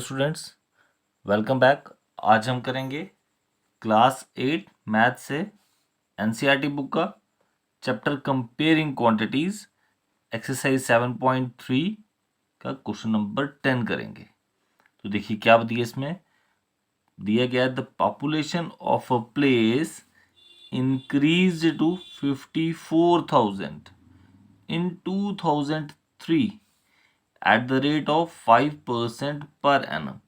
Students, welcome back. आज हम करेंगे क्लास 8 मैथ से एनसीईआरटी बुक का चैप्टर कंपेयरिंग क्वांटिटीज एक्सरसाइज 7.3 का क्वेश्चन नंबर 10 करेंगे। तो देखिए क्या दिया इसमें, दिया गया the population of a place increased to 54,000 in 2003 at the rate of 5% per annum.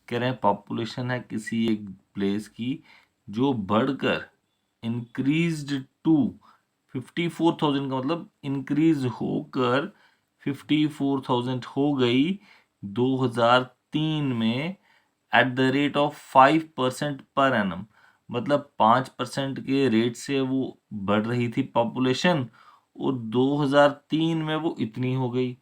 कह रहे हैं पॉपुलेशन है किसी एक प्लेस की जो बढ़कर इंक्रीज्ड टू 54,000 का मतलब इंक्रीज होकर 54,000 हो गई 2003 में eight the rate of 5% per annum. मतलब 5% के रेट से वो बढ़ रही थी पॉपुलेशन और 2003 में वो इतनी हो गई।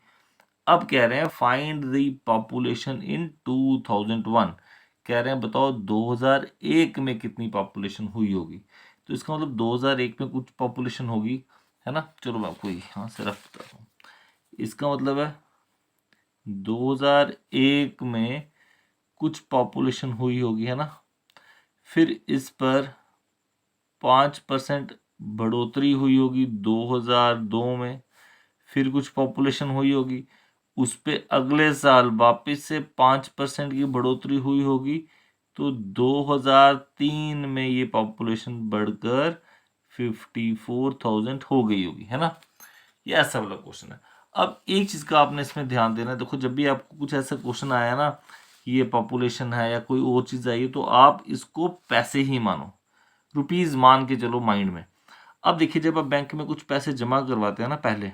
अब कह रहे हैं फाइंड द पॉपुलेशन इन 2001। कह रहे हैं बताओ 2001 में कितनी पॉपुलेशन हुई होगी। तो इसका मतलब 2001 में कुछ पॉपुलेशन होगी, है ना। चलो मैं आपको यहाँ से रफ बताता हूँ। इसका मतलब है 2001 में कुछ पॉपुलेशन हुई होगी, है ना। फिर इस पर 5% बढ़ोतरी हुई होगी 2002 में। फिर कुछ पॉपुलेशन हुई होगी, उस पे अगले साल वापस से 5% की बढ़ोतरी हुई होगी। तो 2003 में ये पॉपुलेशन बढ़कर 54,000 हो गई होगी, है ना। ये ऐसा वाला क्वेश्चन है। अब एक चीज का आपने इसमें ध्यान देना है। देखो जब भी आपको कुछ ऐसा क्वेश्चन आया ना कि ये पॉपुलेशन है या कोई और चीज आई तो आप इसको पैसे ही मानो, रुपीज मान के चलो माइंड में। अब देखिए जब आप बैंक में कुछ पैसे जमा करवाते हैं ना, पहले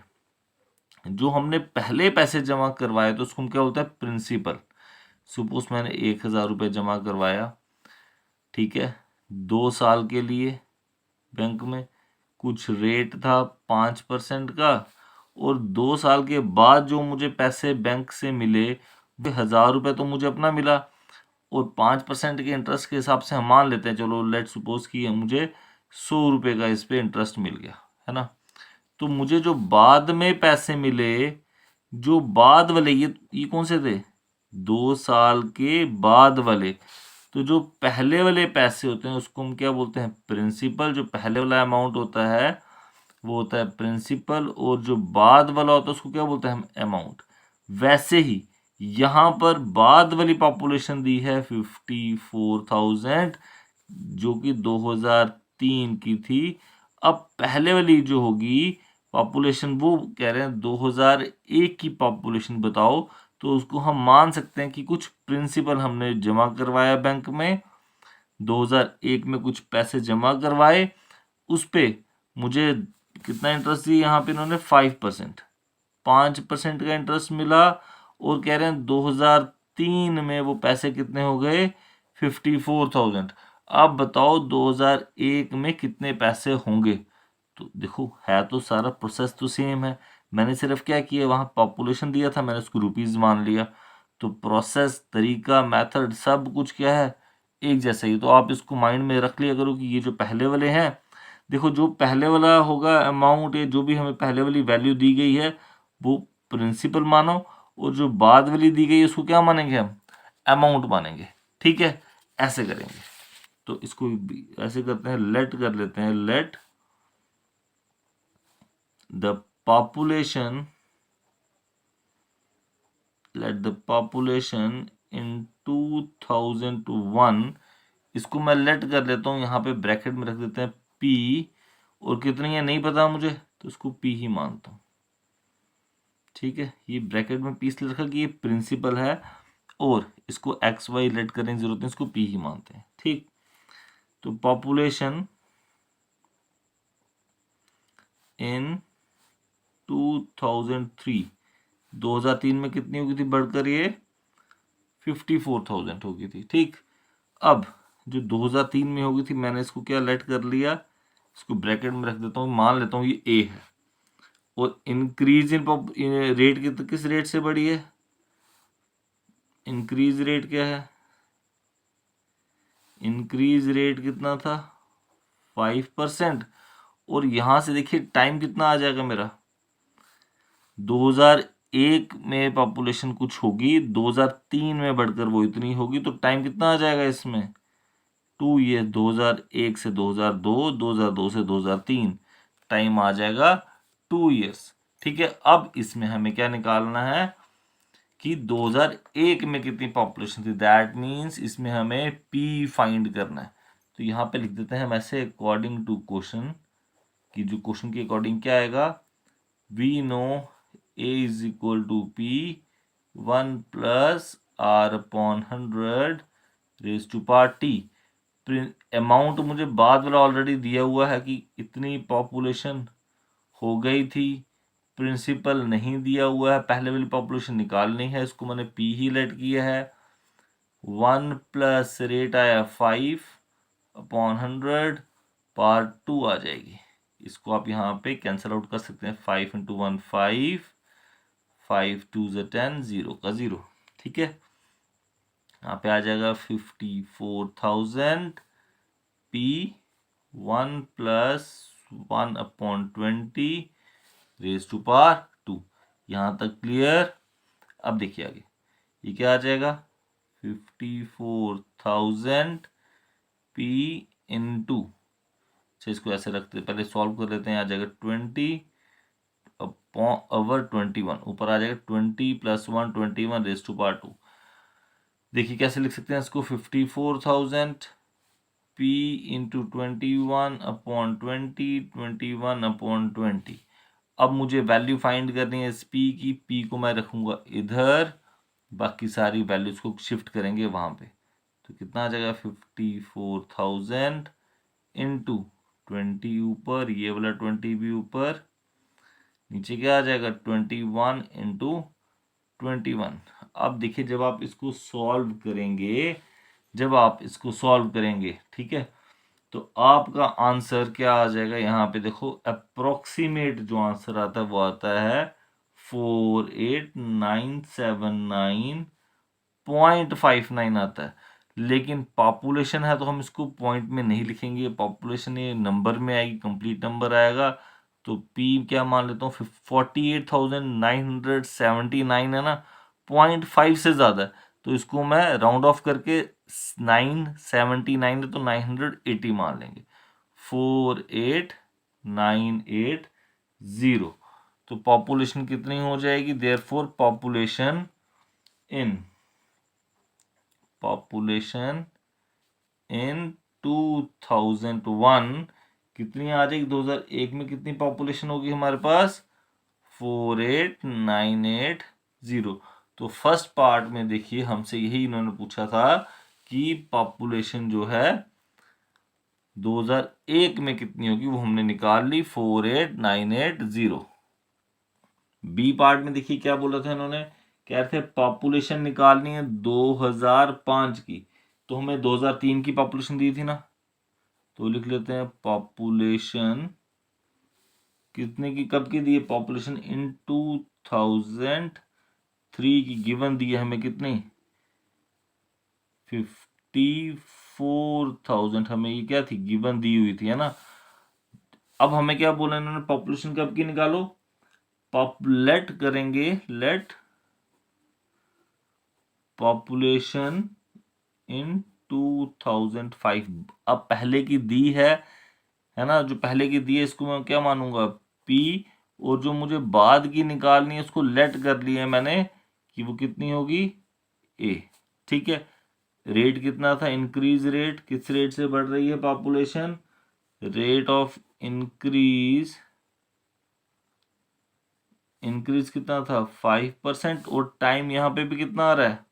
जो हमने पहले पैसे जमा करवाए तो उसको क्या बोलता है, प्रिंसिपल। सपोज मैंने 1,000 रुपये जमा करवाया, ठीक है, 2 साल के लिए बैंक में। कुछ रेट था 5% का, और 2 साल के बाद जो मुझे पैसे बैंक से मिले 1,000 रुपये तो मुझे अपना मिला, और 5% के इंटरेस्ट के हिसाब से हम मान लेते हैं, चलो लेट सपोज कि मुझे 100 रुपये का इस पे इंटरेस्ट मिल गया, है ना। तो मुझे जो बाद में पैसे मिले, जो बाद वाले, ये कौन से थे, 2 साल के बाद वाले। तो जो पहले वाले पैसे होते हैं उसको हम क्या बोलते हैं, प्रिंसिपल। जो पहले वाला अमाउंट होता है वो होता है प्रिंसिपल, और जो बाद वाला होता है उसको क्या बोलते हैं हम, अमाउंट। वैसे ही यहाँ पर बाद वाली पॉपुलेशन दी है 54,000, जो कि 2003 की थी। अब पहले वाली जो होगी पॉपुलेशन, वो कह रहे हैं 2001 की पॉपुलेशन बताओ। तो उसको हम मान सकते हैं कि कुछ प्रिंसिपल हमने जमा करवाया बैंक में, 2001 में कुछ पैसे जमा करवाए, उस पे मुझे कितना इंटरेस्ट दिया यहाँ पे इन्होंने, 5%, 5% का इंटरेस्ट मिला। और कह रहे हैं 2003 में वो पैसे कितने हो गए, 54,000। अब बताओ 2001 में कितने पैसे होंगे। तो देखो है तो सारा प्रोसेस तो सेम है, मैंने सिर्फ क्या किया, वहाँ पॉपुलेशन दिया था, मैंने उसको रुपीज मान लिया। तो प्रोसेस, तरीका, मेथड सब कुछ क्या है, एक जैसा ही। तो आप इसको माइंड में रख लिया करो कि ये जो पहले वाले हैं, देखो जो पहले वाला होगा अमाउंट, या जो भी हमें पहले वाली वैल्यू दी गई है वो प्रिंसिपल मानो, और जो बाद वाली दी गई है उसको क्या मानेंगे हम, अमाउंट मानेंगे। ठीक है, ऐसे करेंगे। तो इसको ऐसे करते हैं, लेट कर लेते हैं, लेट the population in 2001, इसको मैं लेट कर लेता हूँ, यहाँ पे ब्रैकेट में रख देते हैं पी, और कितनी है नहीं पता मुझे तो इसको पी ही मानता हूँ। ठीक है, ये ब्रैकेट में पी इसलिए रखा कि ये प्रिंसिपल है, और इसको एक्स वाई लेट करने की जरूरत नहीं, इसको पी ही मानते हैं। ठीक, तो पॉपुलेशन इन 2003, 2003 में कितनी होगी थी बढ़कर, ये 54,000 होगी थी। ठीक, अब जो 2003 में होगी थी मैंने इसको क्या लेट कर लिया, इसको ब्रैकेट में रख देता हूँ, मान लेता हूँ ये ए है। और इंक्रीज इन रेट किस रेट से बढ़ी है, इंक्रीज रेट क्या है, इंक्रीज रेट कितना था, 5%। और यहां से देखिए टाइम कितना आ जाएगा मेरा, 2001 2001 में पॉपुलेशन कुछ होगी, 2003 में बढ़कर वो इतनी होगी, तो टाइम कितना आ जाएगा इसमें? 2 ईयर, 2001 से 2002, 2002 से 2003, टाइम आ जाएगा 2 ईयर्स। ठीक है, अब इसमें हमें क्या निकालना है कि 2001 में कितनी पॉपुलेशन थी, दैट मीन्स इसमें हमें पी फाइंड करना है। तो यहाँ पे लिख देते हैं हम ऐसे, अकॉर्डिंग टू क्वेश्चन, कि जो क्वेश्चन के अकॉर्डिंग क्या आएगा, we know A is equal to P 1 plus R upon 100 raise to power T. Amount मुझे बाद वाला ऑलरेडी दिया हुआ है कि इतनी पॉपुलेशन हो गई थी, प्रिंसिपल नहीं दिया हुआ है, पहले वाली पॉपुलेशन निकालनी है, इसको मैंने पी ही लेट किया है। 1 प्लस रेट आया 5 अपॉन 100 पावर 2 आ जाएगी। इसको आप यहाँ पे कैंसिल आउट कर सकते हैं, 5 इंटू 1 5, 5 2 10, 0 का 0। ठीक है, यहाँ पे आ जाएगा 54,000 P 1 plus 1 upon 20 raise to power 2। यहाँ तक क्लियर? अब देखिए आगे, ये क्या आ जाएगा, 54,000 पी इंटू, इसको ऐसे रखते, पहले सॉल्व कर लेते हैं, आ जाएगा 20 ओवर 21, ऊपर आ जाएगा 20 प्लस 1 21 रेज टू पावर 2। देखिए कैसे लिख सकते हैं इसको, 54,000 पी इंटू 21 अपॉन 20, 21 अपॉन 20। अब मुझे वैल्यू फाइंड करनी है इस पी की, पी को मैं रखूंगा इधर, बाकी सारी वैल्यूज को शिफ्ट करेंगे वहां पे। तो कितना आ जाएगा, 54,000 इंटू 20 ऊपर, ये वाला 20 भी ऊपर, नीचे क्या आ जाएगा 21 इंटू 21। अब देखिए जब आप इसको सॉल्व करेंगे, जब आप इसको सॉल्व करेंगे, ठीक है, तो आपका आंसर क्या आ जाएगा, यहाँ पे देखो अप्रोक्सीमेट जो आंसर आता है वो आता है 48,979.59 आता है। लेकिन पॉपुलेशन है तो हम इसको पॉइंट में नहीं लिखेंगे, पॉपुलेशन ये नंबर में आएगी, कंप्लीट नंबर आएगा। तो पी क्या मान लेता हूँ, 48,979 है ना, 0.5 से ज़्यादा है, तो इसको मैं राउंड ऑफ करके 979 है तो 980 मान लेंगे, 48,980। तो पॉपुलेशन कितनी हो जाएगी, देयरफॉर पॉपुलेशन इन 2001 कितनी आ जाएगी, 2001 में कितनी पॉपुलेशन होगी हमारे पास, 48,980। तो फर्स्ट पार्ट में देखिए हमसे यही इन्होंने पूछा था कि पॉपुलेशन जो है 2001 में कितनी होगी, वो हमने निकाल ली, 48,980। बी पार्ट में देखिए क्या बोला था इन्होंने, कह रहे थे पॉपुलेशन निकालनी है 2005 की, तो हमें 2003 की पॉपुलेशन दी थी ना, तो लिख लेते हैं पॉपुलेशन कितने की, कब की दी है, पॉपुलेशन इन 2003 की गिवन दी है हमें कितनी, 54,000 हमें ये क्या थी, गिवन दी हुई थी, है ना। अब हमें क्या बोला इन्होंने, पॉपुलेशन कब की निकालो, पॉपुलेट करेंगे, लेट पॉपुलेशन इन 2005। अब पहले की दी है ना, जो पहले की दी है इसको मैं क्या मानूंगा, पी, और जो मुझे बाद की निकालनी है उसको लेट कर लिया है मैंने कि वो कितनी होगी, ए। ठीक है, रेट कितना था, इंक्रीज रेट, किस रेट से बढ़ रही है पॉपुलेशन, रेट ऑफ इंक्रीज कितना था, 5%, और टाइम यहाँ पे भी कितना आ रहा है,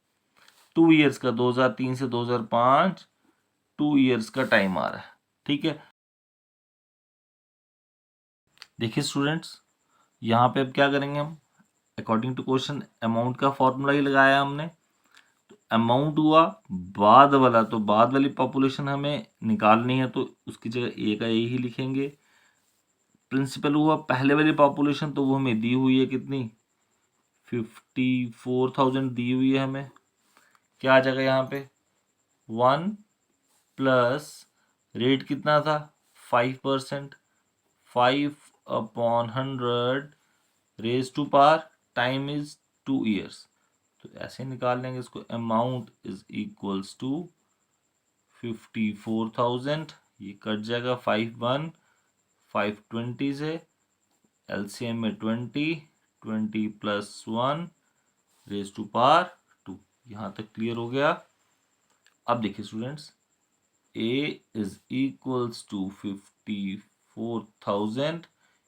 2 ईयर्स का, 2003 से 2005, 2 ईयर्स का टाइम आ रहा है। ठीक है, देखिए स्टूडेंट्स, यहाँ पे अब क्या करेंगे हम, अकॉर्डिंग टू क्वेश्चन अमाउंट का फॉर्मूला ही लगाया हमने, तो अमाउंट हुआ बाद वाला, तो बाद वाली पॉपुलेशन हमें निकालनी है तो उसकी जगह ए का ए ही लिखेंगे। प्रिंसिपल हुआ पहले वाली पॉपुलेशन, तो वो हमें दी हुई है कितनी, 54,000 दी हुई है हमें, क्या आ जाएगा यहाँ पे, 1 प्लस रेट कितना था, 5%, 5 upon 100 raise to power time is 2 years, तो ऐसे निकाल लेंगे इसको। अमाउंट इज इक्वल्स टू 54,000, ये कट जाएगा 520 से, एलसीएम में 20 प्लस 1 रेज टू पावर 2। यहाँ तक क्लियर हो गया। अब देखिए students, A is equals to 54,000,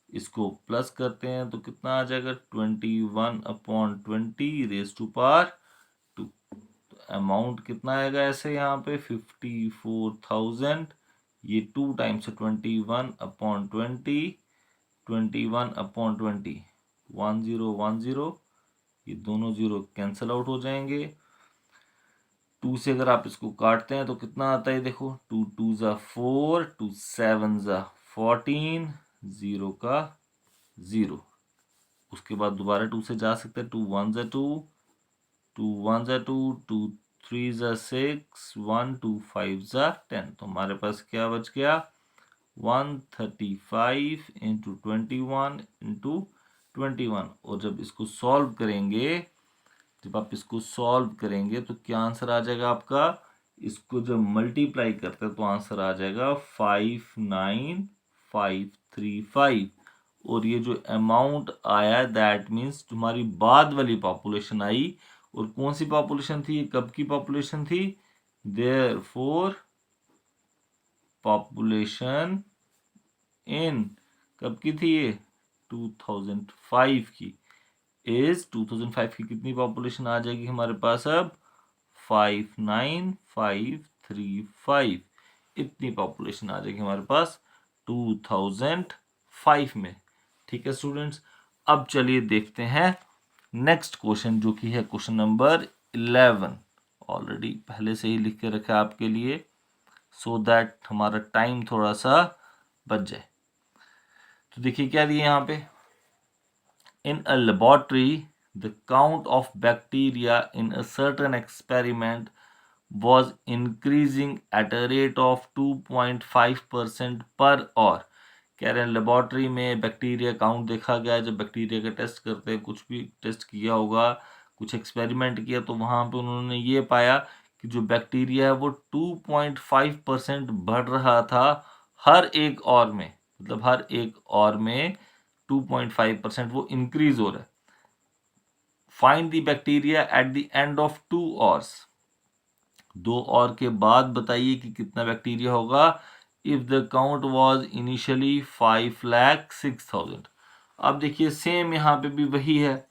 इसको प्लस करते हैं तो कितना आ जाएगा 21/20 रेज टू पावर 2। तो अमाउंट कितना आएगा ऐसे यहाँ पे 54,000, ये 2 टाइम्स 21/20, 21/20 1010, ये दोनों जीरो कैंसिल आउट हो जाएंगे। 2 से अगर आप इसको काटते हैं तो कितना आता है, देखो 2 2 ज़ा 4, 2 7 ज़ा 14, 0 का 0। उसके बाद दोबारा 2 से जा सकते हैं, 2 1 ज़ा 2, 2 1 ज़ा 2, 2 3 ज़ा 6, 1 2 5 ज़ा 10। तो हमारे पास क्या बच गया 135 इंटू 21 और जब इसको सॉल्व करेंगे, जब आप इसको सॉल्व करेंगे तो क्या आंसर आ जाएगा आपका, इसको जब मल्टीप्लाई करते हैं तो आंसर आ जाएगा 59535। और ये जो अमाउंट आया दैट मीन्स तुम्हारी बाद वाली पॉपुलेशन आई। और कौन सी पॉपुलेशन थी, कब की पॉपुलेशन थी, देयरफॉर पॉपुलेशन इन, कब की थी ये 2005 की, इज 2005 की कितनी पॉपुलेशन आ जाएगी हमारे पास अब 59535, इतनी पॉपुलेशन आ जाएगी हमारे पास 2005 में। ठीक है स्टूडेंट्स, अब चलिए देखते हैं नेक्स्ट क्वेश्चन जो कि है क्वेश्चन नंबर 11। ऑलरेडी पहले से ही लिख के रखा है आपके लिए सो दैट हमारा टाइम थोड़ा सा बच जाए। तो देखिए क्या दिए यहाँ पे, in a laboratory the count of bacteria in a certain experiment was increasing at a rate of 2.5% per hour। कह रहे हैं लेबोरेटरी में बैक्टीरिया काउंट देखा गया, जब बैक्टीरिया का टेस्ट करते हैं, कुछ भी टेस्ट किया होगा, कुछ एक्सपेरिमेंट किया, तो वहाँ पे उन्होंने ये पाया कि जो बैक्टीरिया है वो 2.5% बढ़ रहा था हर एक और में, मतलब हर एक और में 2.5% वो इंक्रीज हो रहा है। Find the bacteria at the end of 2 hours, 2 hour के बाद बताइए कि कितना बैक्टीरिया होगा। If the count was initially 5,06,000। अब देखिए सेम यहाँ पे भी वही है,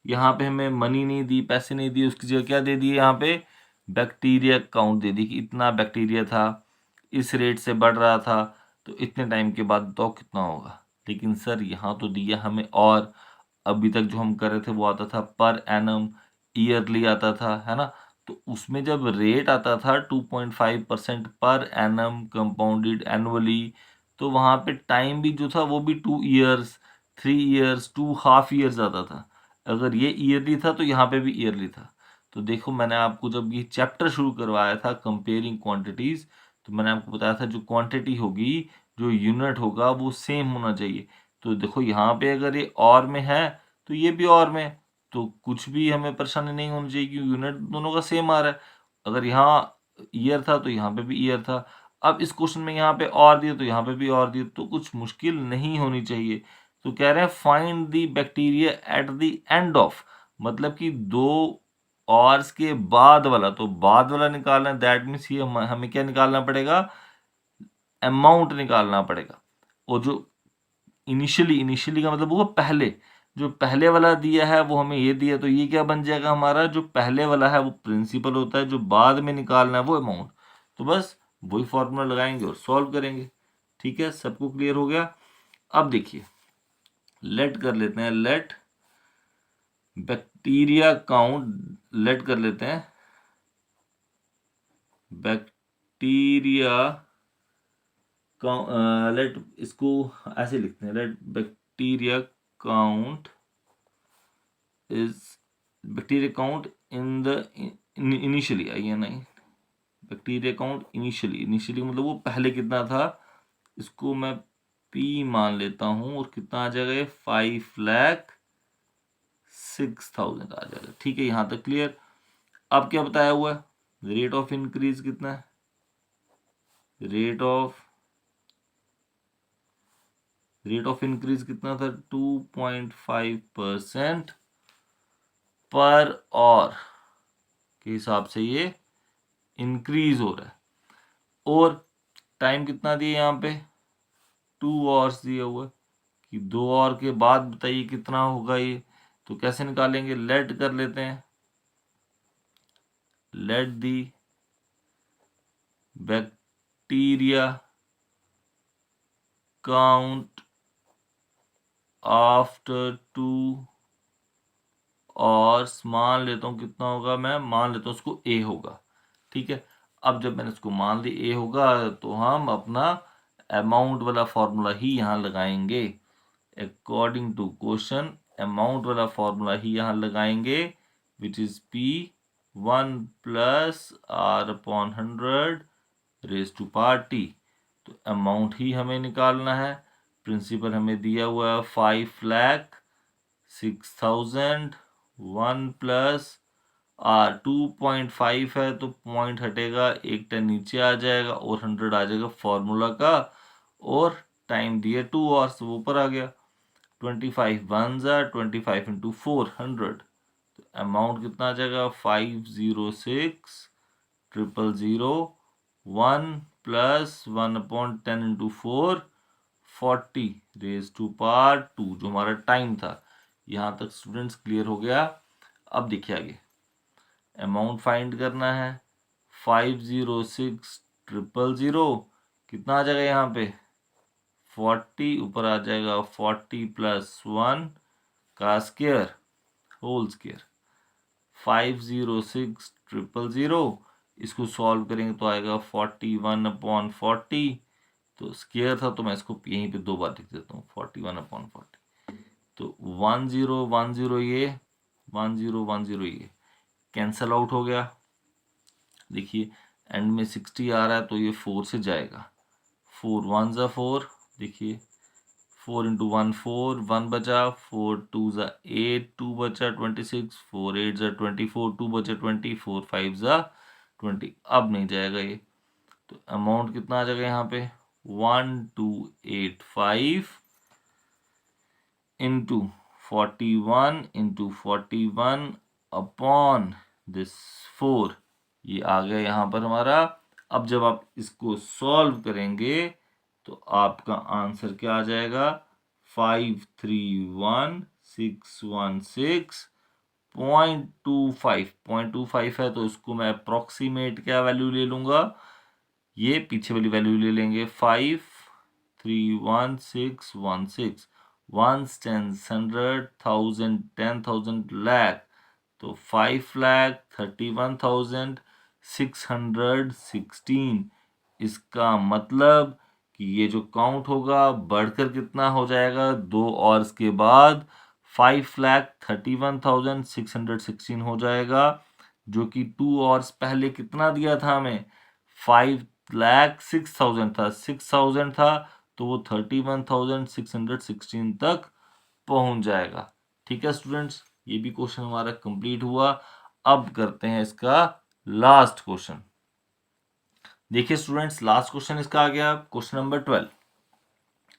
यहाँ पे हमें मनी नहीं दी, पैसे नहीं दिए, उसकी जगह क्या दे दिए, यहाँ पे बैक्टीरिया काउंट दे दी कि इतना बैक्टीरिया था, इस रेट से बढ़ रहा था, तो इतने टाइम के बाद तो कितना होगा। लेकिन सर यहाँ तो दिया हमें, और अभी तक जो हम कर रहे थे वो आता था पर एनम, ईयरली आता था, है ना। तो उसमें जब रेट आता था 2.5% पर एनम कंपाउंडेड एनुअली, तो वहाँ पे टाइम भी जो था वो भी 2 ईयर्स, 3 ईयर्स, 2 हाफ ईयर्स आता था। अगर ये ईयरली था तो यहाँ पे भी ईयरली था। तो देखो मैंने आपको जब ये चैप्टर शुरू करवाया था कंपेयरिंग क्वांटिटीज, तो मैंने आपको बताया था जो क्वांटिटी होगी, जो यूनिट होगा वो सेम होना चाहिए। तो देखो यहाँ पे अगर ये और में है तो ये भी और में, तो कुछ भी हमें परेशानी नहीं होनी चाहिए क्योंकि यूनिट दोनों का सेम आ रहा है। अगर यहाँ ईयर था तो यहाँ पे भी ईयर था। अब इस क्वेश्चन में यहाँ पे और दिया तो यहाँ पे भी और दिया, तो कुछ मुश्किल नहीं होनी चाहिए। तो कह रहे हैं find the bacteria at the end of, मतलब कि 2 आवर्स के बाद वाला, तो बाद वाला निकालना है, दैट मीन्स ये हमें क्या निकालना पड़ेगा, अमाउंट निकालना पड़ेगा। और जो इनिशियली का मतलब वो पहले, जो पहले वाला दिया है वो हमें ये दिया, तो ये क्या बन जाएगा हमारा, जो पहले वाला है वो प्रिंसिपल होता है, जो बाद में निकालना है वो अमाउंट। तो बस वही फॉर्मूला लगाएंगे और सॉल्व करेंगे। ठीक है, सबको क्लियर हो गया। अब देखिए लेट कर लेते हैं, लेट बैक्टीरिया काउंट, लेट कर लेते हैं बैक्टीरिया, लेट इसको ऐसे लिखते हैं, let bacteria count is, bacteria count in the initially, आइए नहीं, बैक्टीरिया काउंट इनिशियली मतलब वो पहले कितना था, इसको मैं P मान लेता हूं, और कितना आ जाएगा ये 5,06,000। 6000 आ जाएगा। ठीक है, यहाँ तक क्लियर। अब क्या बताया हुआ है, रेट ऑफ इंक्रीज कितना है, रेट ऑफ इंक्रीज कितना था, 2.5% पर और के हिसाब से ये इंक्रीज हो रहा है। और टाइम कितना दिया यहाँ पे, 2 आवर्स दिया हुआ है कि 2 आवर के बाद बताइए कितना होगा ये। तो कैसे निकालेंगे, लेट कर लेते हैं, let the bacteria count after 2 और मान लेता हूँ कितना होगा, मैं मान लेता हूँ उसको ए होगा। ठीक है, अब जब मैंने उसको मान ली ए होगा तो हम अपना अमाउंट वाला फॉर्मूला ही यहाँ लगाएंगे। अकॉर्डिंग टू क्वेश्चन अमाउंट वाला फॉर्मूला ही यहाँ लगाएंगे, which is P 1 plus R upon 100 raise to power T. तो अमाउंट ही हमें निकालना है। प्रिंसिपल हमें दिया हुआ है 5,06,000, 1 प्लस आर 2.5 है तो पॉइंट हटेगा, एक टन नीचे आ जाएगा और 100 आ जाएगा फॉर्मूला का, और टाइम दिया 2 आवर्स वो ऊपर आ गया। 25 वन ज़ा 25 इंटू 400, तो अमाउंट कितना आ जाएगा 506,000, 1 plus 1 upon 10 into 4 40 raise to power 2, जो हमारा टाइम था। यहाँ तक स्टूडेंट्स क्लियर हो गया। अब देखिए आगे अमाउंट फाइंड करना है, 506,000 कितना आ जाएगा यहाँ पे 40, ऊपर आ जाएगा 40 प्लस 1 का स्क्वायर होल स्क्वायर, 506,000, इसको सॉल्व करेंगे तो आएगा 41 अपॉन 40, तो स्क्वायर था तो मैं इसको यहीं पे 2 बार लिख देता हूँ, 41 अपॉन 40। तो 1010 ये 1010 ये कैंसल आउट हो गया। देखिए एंड में 60 आ रहा है तो ये 4 से जाएगा, 4 1 ज़ा 4, देखिए 4 इंटू 1 4, 1 बचा, 4 2 ज़ा 8, 2 बचा 26, 4 8 ज़ा 24, 2 बचा 20, 4 5 ज़ा 20। अब नहीं जाएगा ये, तो अमाउंट कितना आ जाएगा यहाँ पे 1285 इंटू 41 इंटू 41 अपॉन दिस 4, ये आ गया यहाँ पर हमारा। अब जब आप इसको सॉल्व करेंगे तो आपका आंसर क्या आ जाएगा 531,616.25 है, तो इसको मैं अप्रोक्सीमेट क्या वैल्यू ले लूंगा, ये पीछे वाली वैल्यू ले लेंगे 531,616, वंस टेंस 100 थाउजेंड 10,000 लाख, तो 5,31,616। इसका मतलब कि ये जो काउंट होगा बढ़कर कितना हो जाएगा 2 आवर्स के बाद 5,31,616 हो जाएगा, जो कि 2 आवर्स पहले कितना दिया था हमें 5,06,000 था, 6,000 था तो वो 31,616 तक पहुंच जाएगा। ठीक है स्टूडेंट्स, ये भी क्वेश्चन हमारा कंप्लीट हुआ। अब करते हैं इसका लास्ट क्वेश्चन। देखिए स्टूडेंट्स लास्ट क्वेश्चन इसका आ गया question number 12।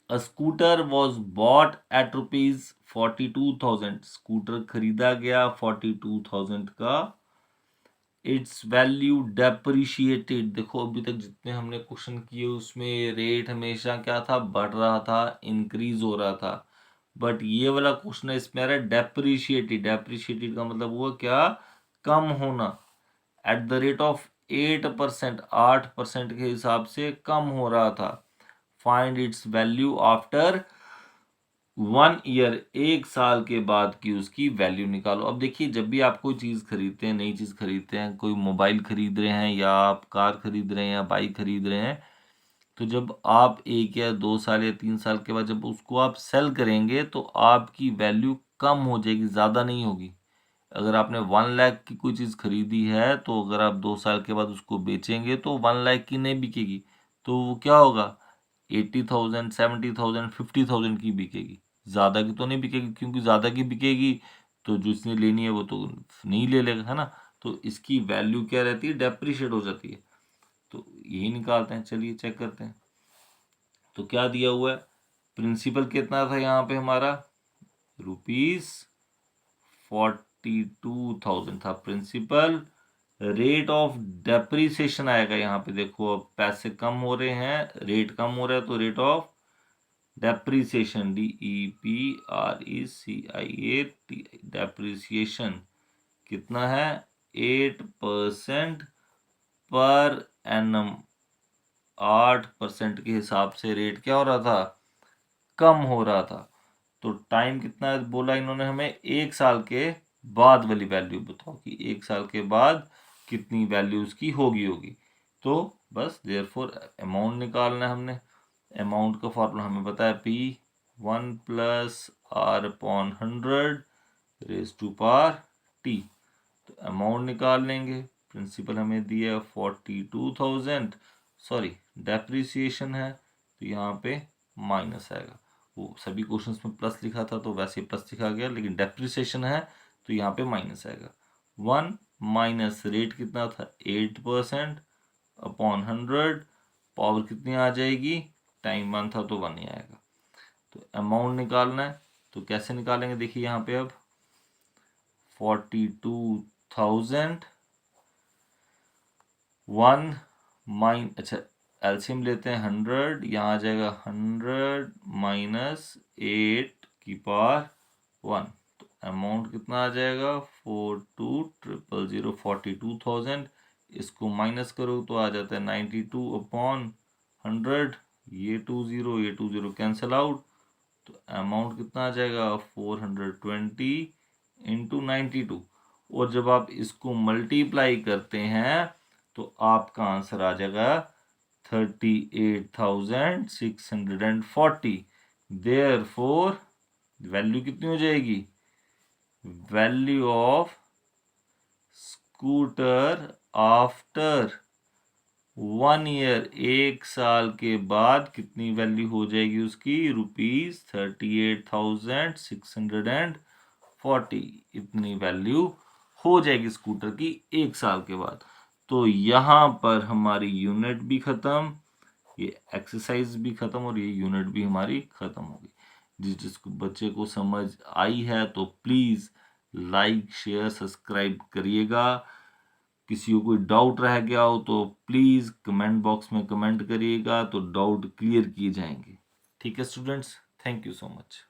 A scooter was bought at ₹42,000, scooter खरीदा गया 42,000 का, इट्स वैल्यू डेप्रिशिएटेड। देखो अभी तक जितने हमने क्वेश्चन किए उसमें रेट हमेशा क्या था, बढ़ रहा था, इंक्रीज हो रहा था, बट ये वाला क्वेश्चन है इसमें आ रहा है डेप्रिशिएटेड। डेप्रिशिएटेड का मतलब हुआ क्या, कम होना, एट द रेट ऑफ 8%, 8% के हिसाब से कम हो रहा था। Find its value after 1 year, 1 साल के बाद की उसकी वैल्यू निकालो। अब देखिए जब भी आप कोई चीज़ खरीदते हैं, नई चीज़ खरीदते हैं, कोई मोबाइल खरीद रहे हैं या आप कार खरीद रहे हैं या बाइक खरीद रहे हैं, तो जब आप 1 या 2 साल या 3 साल के बाद जब उसको आप सेल करेंगे तो आपकी वैल्यू कम हो जाएगी, ज़्यादा नहीं होगी। अगर आपने 1 लाख की कोई चीज़ खरीदी है तो अगर आप 2 साल के बाद उसको बेचेंगे तो 1 लाख की नहीं बिकेगी, तो वो क्या होगा 80,000, 70,000, 50,000 की बिकेगी, ज़्यादा की तो नहीं बिकेगी, क्योंकि ज़्यादा की बिकेगी तो जो इसने लेनी है वो तो नहीं ले लेगा, है ना। तो इसकी वैल्यू क्या रहती है, डेप्रिशिएट हो जाती है। तो यही निकालते हैं, चलिए चेक करते हैं। तो क्या दिया हुआ है, प्रिंसिपल कितना था यहाँ पे हमारा, ₹42,000 था प्रिंसिपल। रेट ऑफ डेप्रिसिएशन आएगा यहाँ पे, देखो अब पैसे कम हो रहे हैं, रेट कम हो रहा है, तो rate of depreciation, DEPRECIAT, depreciation कितना है, 8% पर एनम। 8% के हिसाब से रेट क्या हो रहा था, कम हो रहा था। तो टाइम कितना बोला इन्होंने हमें, 1 साल के बाद वाली वैल्यू बताओ कि 1 साल के बाद कितनी वैल्यू उसकी होगी। तो बस देयरफॉर अमाउंट निकालना है हमने। अमाउंट का फॉर्मूला हमें बताया P1 + R/100 raise to power T। तो अमाउंट निकाल लेंगे, प्रिंसिपल हमें दिया 42,000, सॉरी डेप्रिसिएशन है तो यहाँ पे माइनस आएगा। वो सभी क्वेश्चंस में प्लस लिखा था तो वैसे प्लस लिखा गया, लेकिन डेप्रिसिएशन है तो यहाँ पे माइनस आएगा। 1 माइनस रेट कितना था, 8%/100, पावर कितनी आ जाएगी, टाइम 1 था तो 1 ही आएगा। तो अमाउंट निकालना है, तो कैसे निकालेंगे, देखिए यहाँ पे अब 42,000 अच्छा एलसीएम लेते हैं 100, यहाँ आ जाएगा 100 माइनस 8 की पावर 1। तो अमाउंट कितना आ जाएगा, 42,000, 42,000। इसको माइनस करो तो आ जाता है 92/100, ये 20 कैंसिल आउट। तो अमाउंट कितना आ जाएगा, 420 इंटू 92। और जब आप इसको मल्टीप्लाई करते हैं तो आपका आंसर आ जाएगा 38,640। देयरफॉर वैल्यू कितनी हो जाएगी, value of scooter after 1 year, 1 साल के बाद कितनी वैल्यू हो जाएगी उसकी, ₹38,640। इतनी वैल्यू हो जाएगी स्कूटर की 1 साल के बाद। तो यहाँ पर हमारी यूनिट भी खत्म, ये एक्सरसाइज भी खत्म और ये यूनिट भी हमारी खत्म होगी। जिसको बच्चे को समझ आई है तो प्लीज लाइक शेयर सब्सक्राइब करिएगा। किसी को कोई डाउट रह गया हो तो प्लीज कमेंट बॉक्स में कमेंट करिएगा, तो डाउट क्लियर किए जाएंगे। ठीक है students, thank you so much.